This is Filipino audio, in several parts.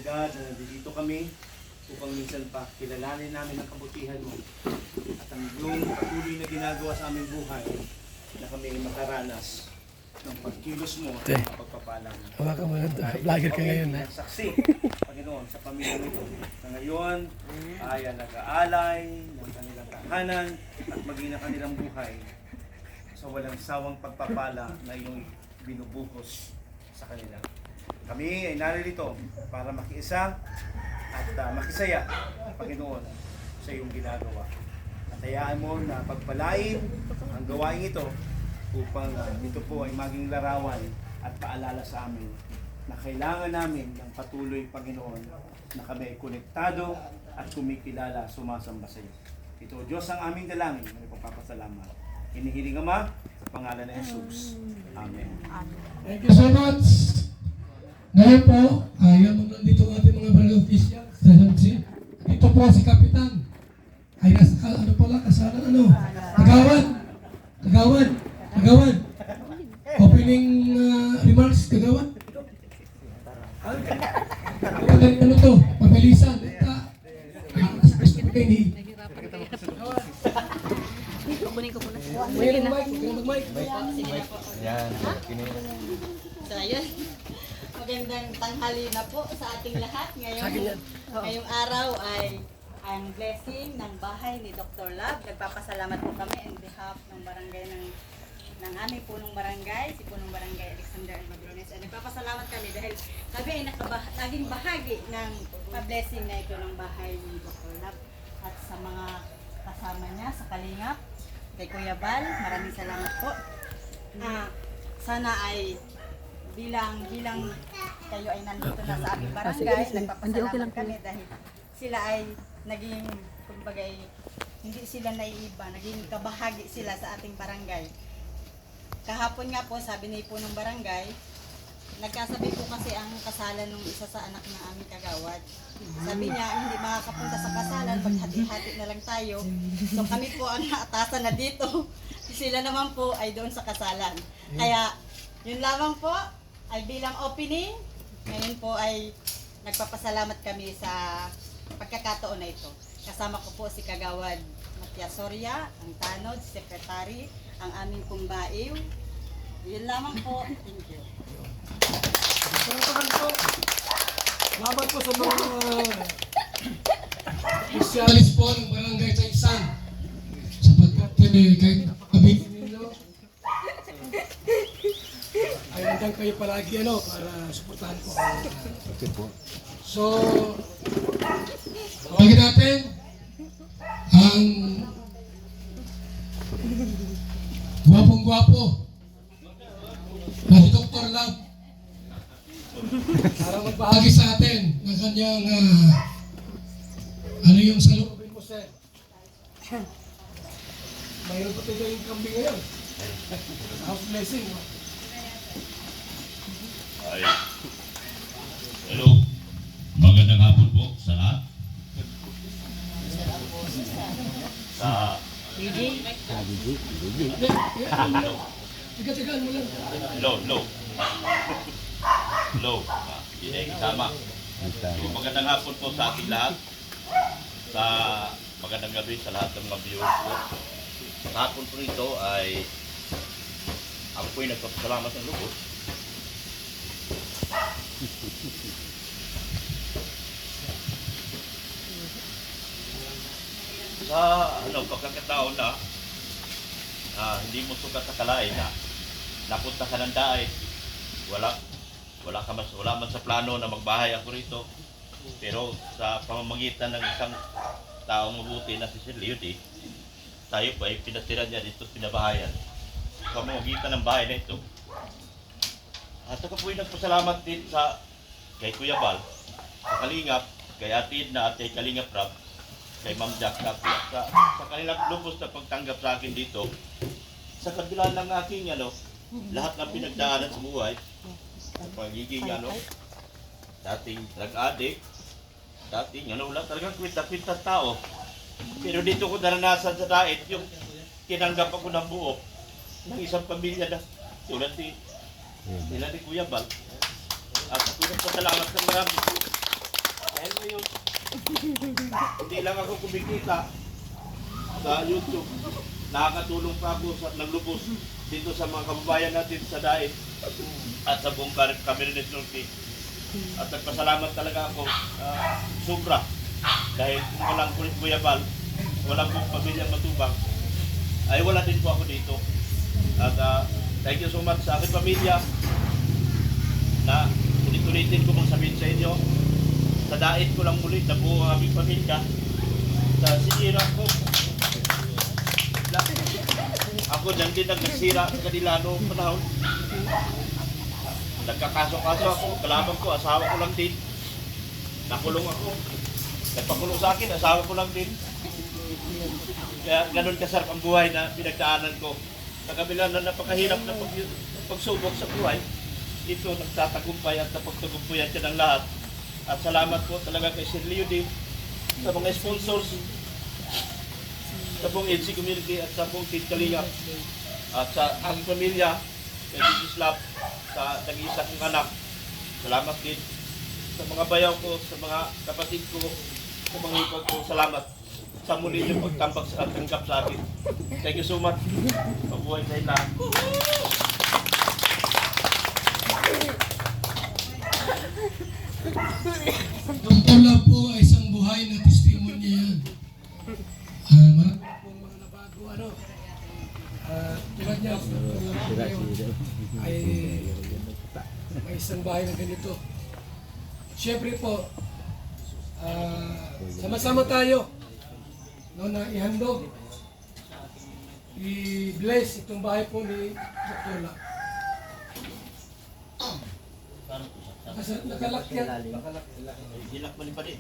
God, na nandito kami upang minsan pa kilalanin namin ang kabutihan mo at ang iyong patuloy na ginagawa sa aming buhay na kami ay makaranas ng pagkilos mo at ng pagpapalang. Hawakan mo lang. Vlogger ka ngayon, ha? Saksi, Panginoon, sa pamilya nito na ngayon ay nag-aalay ng kanilang tahanan at maging ang kanilang buhay sa walang sawang pagpapala na iyong binubuhos sa kanila. Kami ay naririto para makiisa at makisaya, Panginoon, sa iyong ginagawa. At hayaan mo na pagpalain ang gawain ito upang ito po ay maging larawan at paalala sa amin na kailangan namin ng patuloy, Panginoon, na kami ay konektado at kumikilala, sumasamba sa iyo. Ito, Diyos, ang aming dalangin, may pagpapasalamat. Hinihiling Ama, sa pangalan ng Jesus. Amen. Thank you so much. Ngayon po, ayaw mo nandito ang ating mga brother official. Dito po si Kapitan. Ay nasa ano pala, kasalan ano? Kagawad. Kagawad. Kagawad. Opening remarks, Kagawad. Ano to? Pabilisan. Kukunin ko muna. Mayroon mag-mic. Yan. So, ayun. Magandang tanghali na po sa ating lahat. Ngayong araw ay ang blessing ng bahay ni Dr. Love. Nagpapasalamat po kami on behalf ng barangay ng aming punong barangay, si punong barangay Alexander Madrones. Nagpapasalamat kami dahil kami ay naging bahagi ng blessing na ito ng bahay ni Dr. Love. At sa mga kasama niya sa Kalingap, kay Kuya Bal, maraming salamat po. Sana ay bilang kayo ay nandito na sa aming barangay, nagpapasalamat kami dahil sila ay naging, kumbaga, hindi sila naiiba, naging kabahagi sila sa ating barangay. Kahapon nga po, sabi ni punong barangay, nagkasabi po kasi ang kasalan ng isa sa anak ng aming kagawad. Sabi niya, hindi makakapunta sa kasalan, maghati-hati na lang tayo. So kami po ang naatasan na dito. Sila naman po ay doon sa kasalan. Kaya, yun lamang po ay bilang opening. Ngayon po ay nagpapasalamat kami sa pagkakataon na ito. Kasama ko po si Kagawad Matias Soria, ang tanod, secretary, ang aming kumbaiw. Yun lamang po. Thank you. Salamat po sa mga specialist po ng barangay Taysan. Sapagkat kahit kabihin ninyo, ay nandiyan kayo palagi para suportahan po. Okay po. So, tawagin natin ang gwapong-gwapo na si Dr. Love para magbahagi sa atin ng kanyang ano yung salubin mo, sir. Mayroon pa tayo yung kambing ngayon. House blessing. Ay. Hello. Magandang hapon po sa lahat. Sa Tiga-tigaan mo lang. Hello. Hindi, kasama. So, magandang hapon po sa ating lahat. Sa magandang gabi sa lahat ng mga viewers po. Sa hapon po ito ay ako po ay nagpapasalamat ng lubos. Sa pagkakataon na hindi mo sukat sa kalain na napunta ka ng daig, wala man sa plano na magbahay ako rito, pero sa pamamagitan ng isang taong mabuti na si Sir Leody, tayo po ay pinatira niya dito, pinabahayan sa pamamagitan ng bahay na ito. At ako po ay nagpasalamat din kay Kuya Bal, sa Kalingap, kay Atid na at kay Kalingap Rab, kay Ma'am Jack Kapi, sa kanilang lubos na pagtanggap sa akin dito, sa kabila ng aking lahat ng pinagdaanan sa buhay, ang pagiging dating drug addict, dating wala talagang kwenta-kwenta tao. Pero dito ko naranasan sa dait yung tinanggap ako ng buo ng isang pamilya na tulad ni Kuya Bal. At ako nagpasalamat ng marami hindi lang ako kumikita sa YouTube. Nakakatulong pa ako sa naglubos dito sa mga kababayan natin sa Daet at sa buong Camarines Norte. At nagpasalamat talaga ako sobra. Dahil kung walang Kuya Bal, walang buong pamilya matubang, ay wala din po ako dito. At thank you so much sa aking pamilya na ulit-ulitin ko kung sabihin sa inyo, sa Daet ko lang muli na buo ang aming pamilya. Sa sira ko, ako dyan din nagsira sa kanila noong panahon. Nagkakaso-kaso ako, kalaban ko, asawa ko lang din. Nakulong ako. Nagpakulong sa akin, asawa ko lang din. Kaya ganun kasarap ang buhay na pinagdaanan ko. Sa kabila na napakahirap na pagsubok sa buhay, ito nagtatagumpay at napagtagumpuyan siya ng lahat. At salamat po talaga kay Sir Leo din, sa mga sponsors, sa buong NC community at sa buong Team Kalinga. At sa aking pamilya, kay Mrs. Love, sa nag-iisa kong anak. Salamat din sa mga bayaw ko, sa mga kapatid ko, sa mga hipag ko. Salamat sa muli yung pagtambak sa tanggap sa akin. Thank you so much. Mabuhay sa lahat. Dr. Love po ay isang buhay na testimonya yan. Marami pong mga nabago, tulad niya, Dr. Love po ngayon ay may isang bahay na ganito. Siyempre po, sama-sama tayo na ihandog, i-bless itong bahay po ni Dr. Love. Nakalak yan. Hilak mali pa din.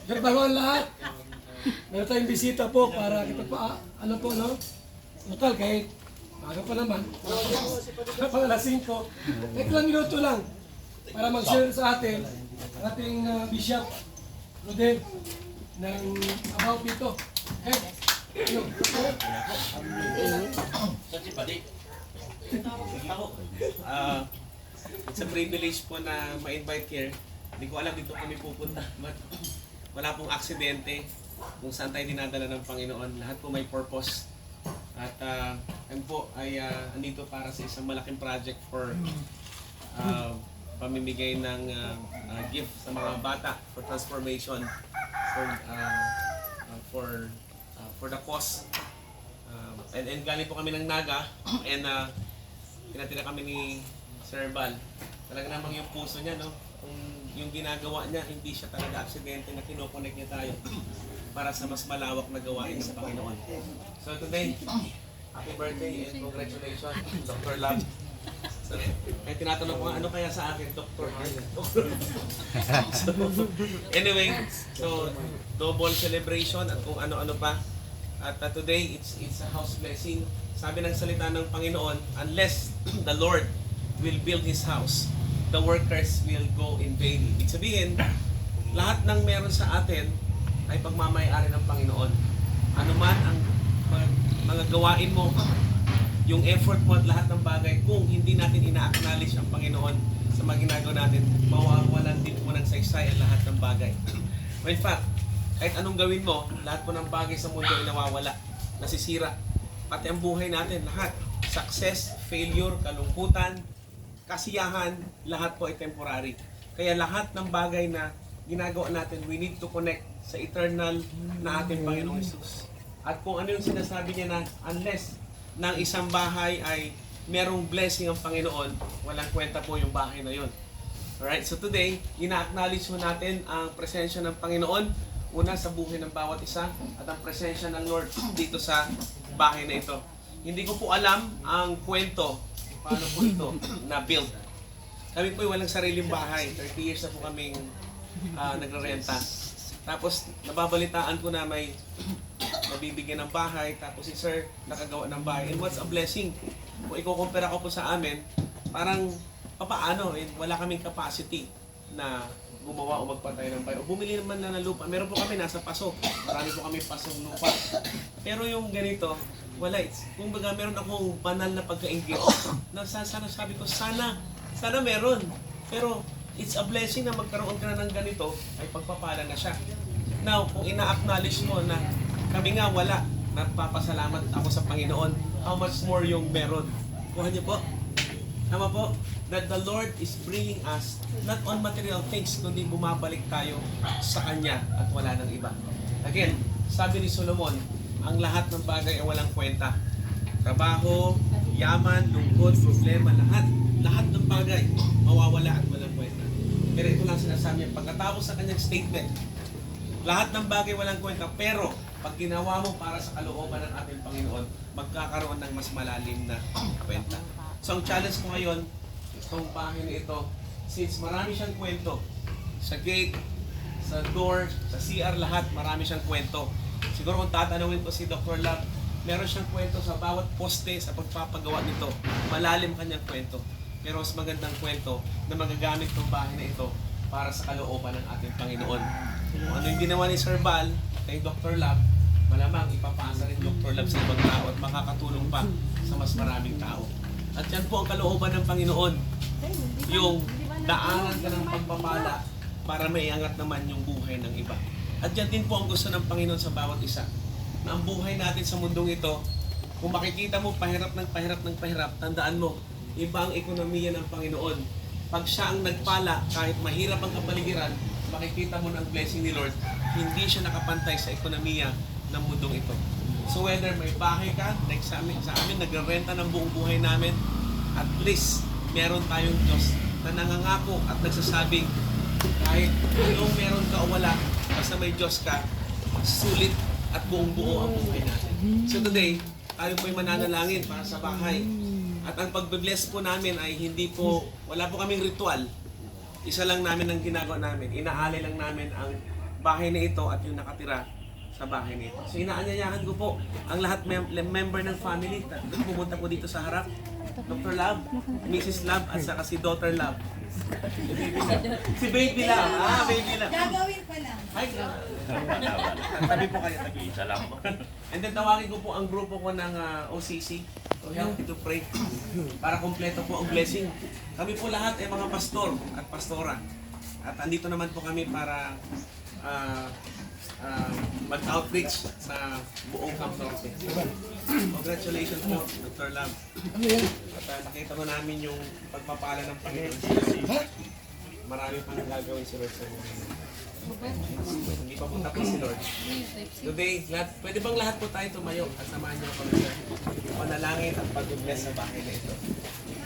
Pero bago ang lahat, meron tayong bisita po para kita pa, ano po, no? Total, kahit maga pa naman, pang alas 5, kahit ilang minuto lang para mag-share sa atin ang ating Bishop Rodel ng about dito. Okay? Ano? Saan si Padi? It's a privilege po na ma-invite here. Hindi ko alam dito kami pupunta. But wala pong aksidente kung saan tayo dinadala ng Panginoon. Lahat po may purpose. At kami po ay andito para sa isang malaking project for pamimigay ng gift sa mga bata for transformation for the cause. And galing po kami ng Naga and pinatira kami ni Sir Bal. Talaga namang yung puso niya, no? Kung yung ginagawa niya, hindi siya talaga aksidente na kinokonek niya tayo para sa mas malawak na gawain sa Panginoon. So today, happy birthday and congratulations, Dr. Love. So, kaya tinatanong ko nga, ano kaya sa akin, Dr. So, anyway, so double celebration at kung ano-ano pa. At today, it's a house blessing. Sabi ng salita ng Panginoon, unless the Lord will build His house, the workers will go in vain. Ibig sabihin, lahat ng meron sa atin ay pagmamayari ng Panginoon. Ano man ang mga gawain mo, yung effort mo at lahat ng bagay, kung hindi natin ina-acknowledge ang Panginoon sa mga ginagawa natin, mawawalan din po ng saysay ang lahat ng bagay. In fact, kahit anong gawin mo, lahat po ng bagay sa mundo ay nawawala, nasisira. Pati ang buhay natin, lahat. Success, failure, kalungkutan, kasiyahan, lahat po ay temporary. Kaya lahat ng bagay na ginagawa natin, we need to connect sa eternal na ating Panginoong Jesus. At kung ano yung sinasabi niya na unless ng isang bahay ay merong blessing ang Panginoon, walang kwenta po yung bahay na yun. Alright, so today, ina-acknowledge mo natin ang presensya ng Panginoon, una sa buhay ng bawat isa, at ang presensya ng Lord dito sa bahay na ito. Hindi ko po alam ang kwento, paano po ito na-build. Kami po ay walang sariling bahay. 30 years na po kaming nagre-renta. Tapos, nababalitaan ko na may nabibigyan ng bahay, tapos si Sir nakagawa ng bahay. And what's a blessing? Kung ikukumpara ko po sa amin, parang papaano, wala kaming capacity na gumawa o magpatay ng bahay. O bumili naman na ng lupa. Meron po kami nasa paso. Marami po kami pasong lupa. Pero yung ganito, wala. Kumbaga meron akong banal na pagkaingit. Na sana sabi ko, sana meron. Pero it's a blessing na magkaroon ka na ng ganito, ay pagpapala na siya. Now, kung ina-acknowledge mo na kami nga wala, nagpapasalamat ako sa Panginoon, how much more yung meron? Kuha niyo po. Tama po? That the Lord is bringing us not on material things, kundi bumabalik tayo sa Kanya at wala nang iba. Again, sabi ni Solomon, ang lahat ng bagay ay walang kwenta. Trabaho, yaman, lungkot, problema, lahat ng bagay mawawala at walang kwenta. Pero ito lang sinasabi niya, pagkatapos sa kanyang statement, lahat ng bagay walang kwenta, pero pag ginawa mo para sa kalooban ng ating Panginoon, magkakaroon ng mas malalim na kwenta. So ang challenge ko ngayon, itong bahay na ito, since marami siyang kwento, sa gate, sa door, sa CR, lahat, marami siyang kwento. Siguro kung tatanungin ko si Dr. Love, meron siyang kwento sa bawat poste sa pagpapagawa nito. Malalim kanyang kwento. Pero mas magandang kwento na magagamit ng bahay na ito para sa kalooban ng ating Panginoon. Kung ano yung ginawa ni Sir Val kay Dr. Love, malamang ipapasa rin Dr. Love sa ibang tao at makakatulong pa sa mas maraming tao. At yan po ang kalooban ng Panginoon. Yung daanan ka ng pagpapala para maiangat naman yung buhay ng iba. At yan din po ang gusto ng Panginoon sa bawat isa. Na ang buhay natin sa mundong ito, kung makikita mo pahirap ng pahirap, tandaan mo, iba ang ekonomiya ng Panginoon. Pag siya ang nagpala, kahit mahirap ang kapaligiran, makikita mo ng blessing ni Lord, hindi siya nakapantay sa ekonomiya ng mundong ito. So whether may bahay ka, like sa amin, nagrerenta ng buong buhay namin, at least meron tayong Diyos na nangangako at nagsasabing, kahit anong meron ka o wala, basta may Diyos ka, sulit at buong buo ang buhay natin. So today, tayo po'y mananalangin para sa bahay. At ang pagbe-bless po namin ay hindi po, wala po kaming ritual. Isa lang namin ang ginagawa namin. Inaalay lang namin ang bahay na ito at yung nakatira sa bahay na ito. So inaanyayahan ko po ang lahat member ng family. Pumunta po dito sa harap. Dr. Love, Mrs. Love, at saka si Dr. Love. Si Baby Love. Baby Love. Gagawin pa lang. Ay, Tabi po kayo, tag-iisa lang. and then tawagin ko po ang grupo ko ng OCC to help me to pray para kompleto po ang blessing. Kami po lahat ay mga pastor at pastora. At andito naman po kami para mag-outreach sa buong Camp Norte. Congratulations po, Dr. Love. At nakita mo namin yung pagpapala ng Panginoon. Marami pang gagawin si Lord sa buhay. Hindi pa po tapos si Lord. Today, pwede bang lahat po tayo tumayo at samahan niyo ako sa panalangin at pag-bless sa bahay na ito.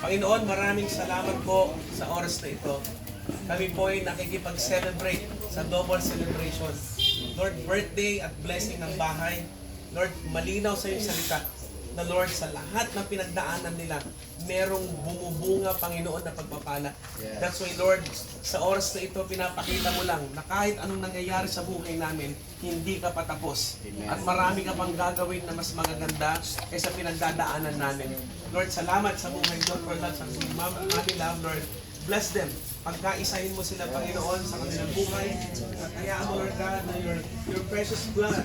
Panginoon, maraming salamat po sa oras na ito. Kami po ay nakikipag-celebrate sa double celebration. Lord, birthday at blessing ng bahay. Lord, malinaw sa iyong salita na Lord, sa lahat ng pinagdaanan nila, merong bumubunga, Panginoon, na pagpapala. That's why, Lord, sa oras na ito, pinapakita mo lang na kahit anong nangyayari sa buhay namin, hindi ka patapos. At marami ka pang gagawin na mas magaganda kaysa pinagdadaanan namin. Lord, salamat sa buhay ng Dr. Love, sa Ma'am Ate Love, Lord. Bless them. Pagkaisahin mo sila, Panginoon, sa kanilang buhay. At hayaan mo, Lord God, na your precious blood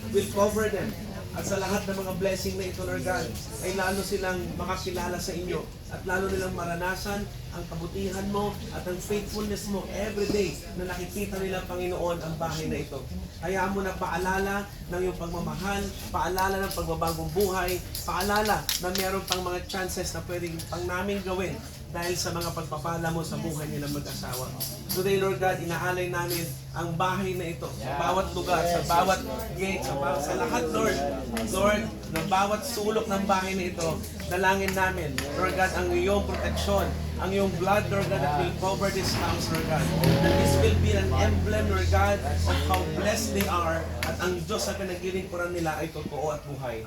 will cover them. At sa lahat ng mga blessing na ito, Lord God, ay lalo silang makakilala sa inyo. At lalo nilang maranasan ang kabutihan mo at ang faithfulness mo every day na nakikita nila, Panginoon, ang bahay na ito. Hayaan mo na paalala ng iyong pagmamahal, paalala ng pagbabagong buhay, paalala na meron pang mga chances na pwedeng pang namin gawin dahil sa mga pagpapala mo sa buhay nilang mag-asawa. Today, Lord God, inaalay namin ang bahay na ito sa bawat lugar, sa bawat gate, sa lahat, Lord. Lord, na bawat sulok ng bahay na ito, dalangin namin, Lord God, ang iyong proteksyon, ang iyong blood, Lord God, that will cover this house, Lord God. That this will be an emblem, Lord God, of how blessed they are at ang Diyos sa pinaglilingkuran nila ay totoo at buhay.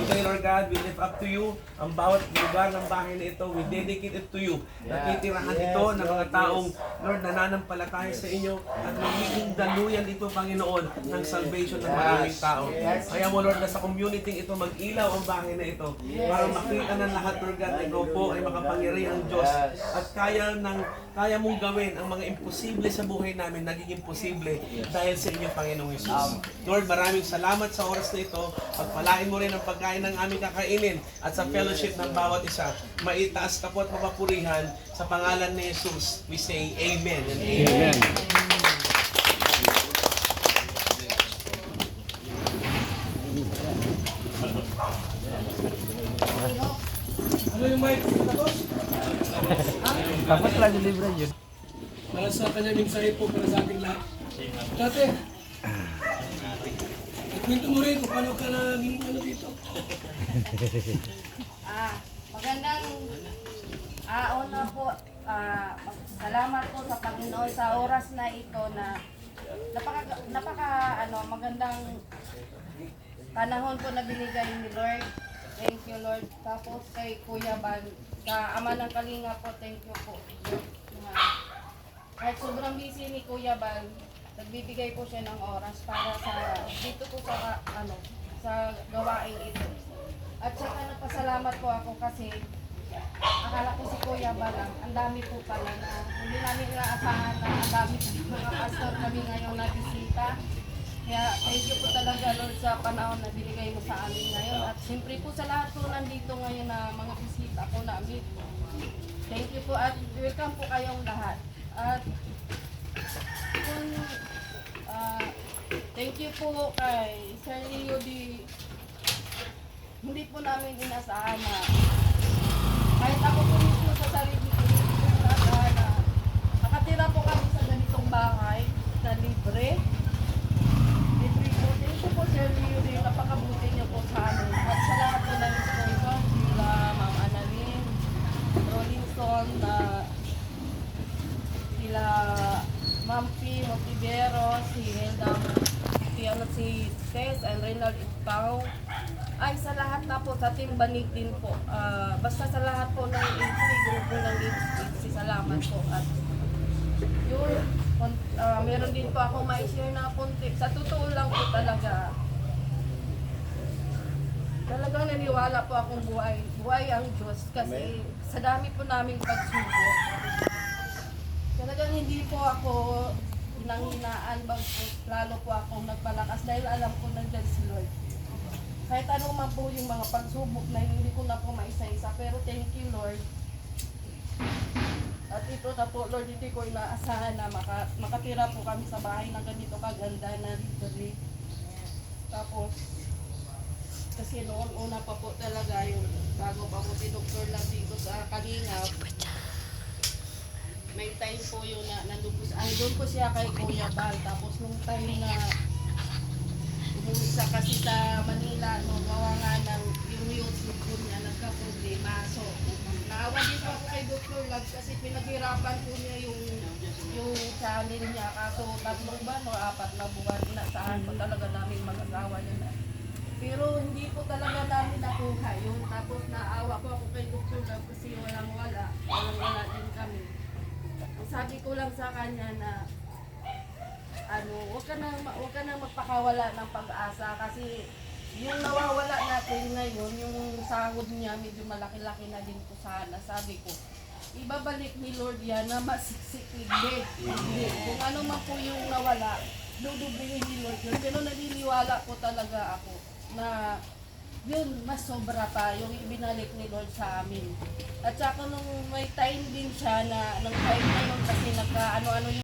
Today, Lord God, we lift up to you ang bawat lugar ng bahay na ito. We dedicate it to you. Natitirahan ito ng mga taong, Lord, nananampalataya sa inyo at maging daluyan ito, Panginoon, ng salvation ng maraming tao. Kaya mo, Lord, na sa community ito, mag-ilaw ang bahay na ito para makita ng lahat, Lord God, na ikaw po ay makapangyarihang Diyos at kaya mong gawin ang mga imposible sa buhay namin, nagiging posible dahil sa inyo, Panginoong Jesus. Lord, maraming salamat sa oras na ito. Pagpalain mo rin ang pagkain ng aming kakainin at sa fellowship ng bawat isa. Maitaas ka po at mapapurihan sa pangalan ni Jesus. We say Amen and Amen. Ano yung mic? Tapos? Tapos lagi libre yun. Para sa kanya mensahe po para sa ating lahat. Dati, kwento mo rin kung paano ka naging ano dito. Magandang una po, salamat po sa Panginoon sa oras na ito na magandang panahon po na binigay ni Lord. Thank you, Lord. Tapos kay Kuya Bal, Ama ng Kalinga po, thank you po. Kahit sobrang busy ni Kuya Bal, nagbibigay po siya ng oras para sa dito po sa gawain ito. At saka nagpasalamat po ako kasi akala ko si Kuya Balang, ang dami po pala na hindi namin inaasahan na ang dami po mga pastor kami ngayon na bisita. Kaya thank you po talaga, Lord, sa panahon na binigay mo sa amin ngayon. At siyempre po sa lahat po nandito ngayon na mga bisita po namin. Thank you po at welcome po kayong lahat. At thank you po kay Sir Leo hindi po namin inasahan na kahit ako po mismo sa sarili ko, hindi po inasahan na nakatira po kami sa ganitong bahay na libre. Libre po. Thank you po Sir Leo, napakabuti niyo po sa amin. At sa lahat po ng sponsor, sila Ma'am Annalyn, Rollinson, sila Ma'am P. Motivero, si Helda, si Tess and Reynald Ipao. Ay, sa lahat na po, sa Team Banig din po. Basta sa lahat po ng grupo ng IPC, salamat po. At yun, meron din po ako ma-share na konti. Sa totoo lang po talaga, talagang naniwala po akong buhay ang Diyos. Kasi sa dami po naming pagsubok, talagang hindi po ako nanghinaan bagkus, lalo po akong nagpalakas dahil alam ko nandiyan si Lord. Kahit ano man po yung mga pagsubok na hindi ko na po maisa-isa, pero thank you Lord. At ito na po Lord, hindi ko inaasahan na makatira po kami sa bahay na ganito kaganda na libre. Tapos, kasi noon una pa po talaga yung bago pa po si Dr. Lab dito sa Kalingap. May time po yun na nandun po siya kay Kuya Bal. Tapos nung time na umuwi siya kasi sa Manila, no, gawa nga ng yung po niya, nagka-problema. So, naawa din po ako kay Dr. Lab kasi pinaghirapan po niya yung channel niya. Kaso 3 ba o 4 na buwan, inaasahan po talaga namin mag-asawa niya na. Pero hindi po talaga namin nakuha yun. Tapos naawa po ako kay Dr. Lab kasi walang-wala din kami. Sabi ko lang sa kanya na huwag ka na magpakawala ng pag-asa kasi yung nawawala natin ngayon, yung sahod niya medyo malaki-laki na din po sana. Sabi ko, ibabalik ni Lord yan na masiksik. Hindi. Kung ano man po yung nawala, dudublihin ni Lord yun. Pero naniniwala po talaga ako na yun, mas sobra pa yung ibinalik ni Lord sa amin. At saka nung may time din siya na, nung time na yun kasi nagka ano-ano